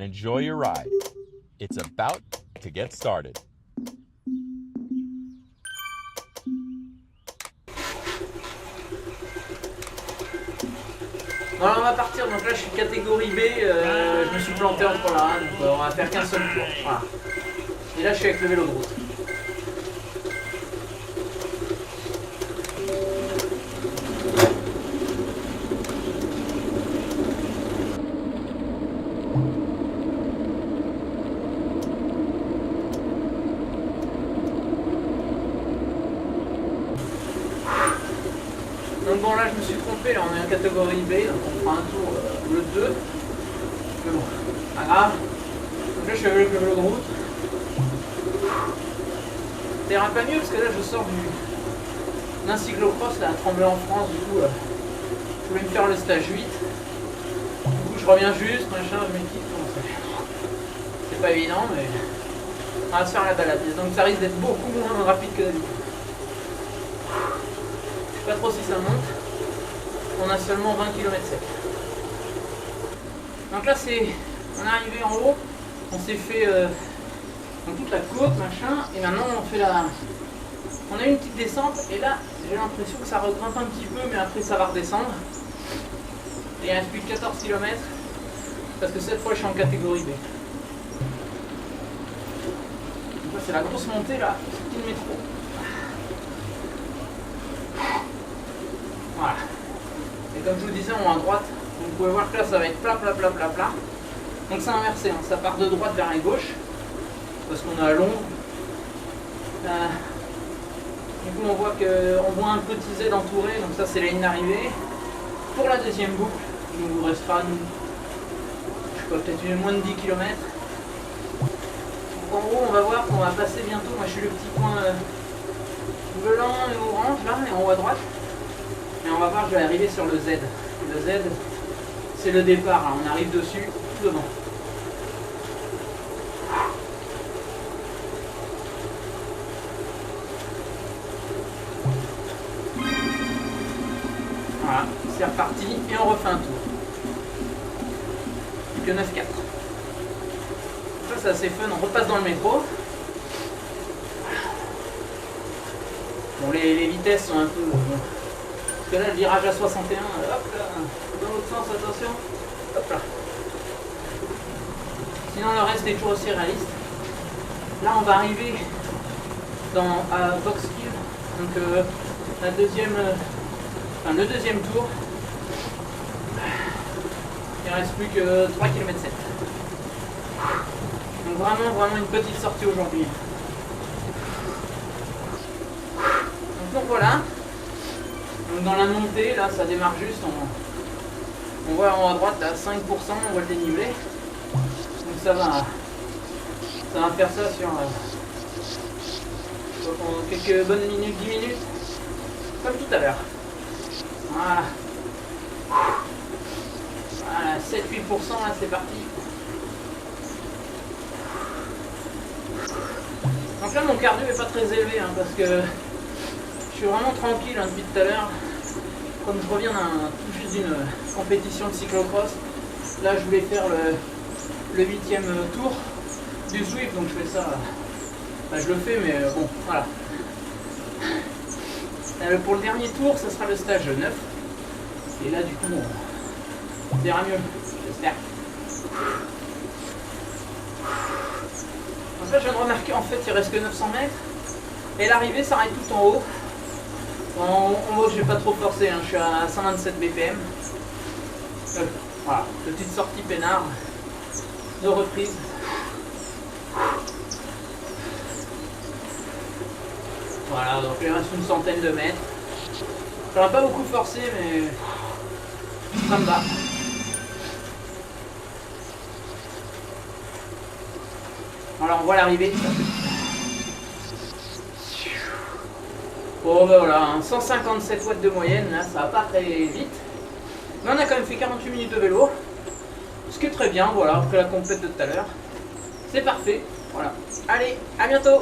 and enjoy your ride. It's about to get started. Bon alors on va partir, donc là je suis catégorie B, je me suis planté entre là, donc on va faire qu'un seul tour, voilà. Et là je suis avec le vélo de route. Donc bon là je me suis trompé, là on est en catégorie B, donc on prend un tour le 2. Mais bon, pas grave. Donc là je suis avec le vélo de route. Ça ira pas mieux parce que là je sors d'un cyclocross là, à Tremblay-en-France, du coup je voulais me faire le stage 8. Du coup je reviens juste, machin, je m'équipe, c'est pas évident mais on va se faire la balade. Donc ça risque d'être beaucoup moins rapide que d'habitude. Je sais pas trop si ça monte. On a seulement 20 km/h. Donc là on est arrivé en haut, on s'est fait donc toute la côte, machin, et maintenant on a une petite descente, et là j'ai l'impression que ça regrimpe un petit peu, mais après ça va redescendre. Et il reste plus que 14 km, parce que cette fois je suis en catégorie B. Donc là c'est la grosse montée là, c'est le métro. Voilà. Et comme je vous disais, on est à droite. Donc vous pouvez voir que là, ça va être plat, plat, plat, plat, plat. Donc c'est inversé, hein. Ça part de droite vers la gauche. Parce qu'on est à l'ombre. Du coup, on voit un petit Z entouré. Donc ça, c'est la ligne d'arrivée. Pour la deuxième boucle, il nous restera, je sais pas, peut-être moins de 10 km. Donc en gros, on va voir qu'on va passer bientôt. Moi, je suis le petit point blanc et orange, là, et en haut à droite. Et on va voir, je vais arriver sur le Z. Le Z, c'est le départ, hein. On arrive dessus, tout devant. Voilà, c'est reparti et on refait un tour. Plus que 9,4. Ça, c'est assez fun, on repasse dans le métro. Bon, les vitesses sont un peu... Parce que là, le virage à 61, hop là, dans l'autre sens, attention, hop là. Sinon, le reste est toujours aussi réaliste. Là, on va arriver à Vauxhall, donc le deuxième tour. Il ne reste plus que 3 km/7. Donc vraiment une petite sortie aujourd'hui. Donc voilà. Donc dans la montée, là, ça démarre juste, on voit en haut à droite, là, 5%, on voit le dénivelé. Donc ça va faire ça sur quelques bonnes minutes, 10 minutes, comme tout à l'heure. Voilà. Voilà, 7-8%, là, c'est parti. Donc là, mon cardio n'est pas très élevé, hein, parce que je suis vraiment tranquille, hein, depuis tout à l'heure. Comme je reviens tout juste d'une compétition de cyclocross, là je voulais faire le 8e tour du Zwift, donc je fais ça, je le fais, mais bon, voilà. Pour le dernier tour, ça sera le stage 9, et là du coup, on verra mieux, j'espère. Donc là, je viens de remarquer, en fait, il reste que 900 mètres, et l'arrivée s'arrête tout en haut. En haut, je vais pas trop forcer, hein. Je suis à 127 BPM. Voilà, petite sortie peinard de reprise. Voilà, donc il reste une centaine de mètres. J'aurais pas beaucoup forcé, mais ça me va. Alors on voit l'arrivée. Bon ben voilà, hein, 157 watts de moyenne, là, ça va pas très vite. Mais on a quand même fait 48 minutes de vélo. Ce qui est très bien, voilà, après la complète de tout à l'heure. C'est parfait, voilà. Allez, à bientôt!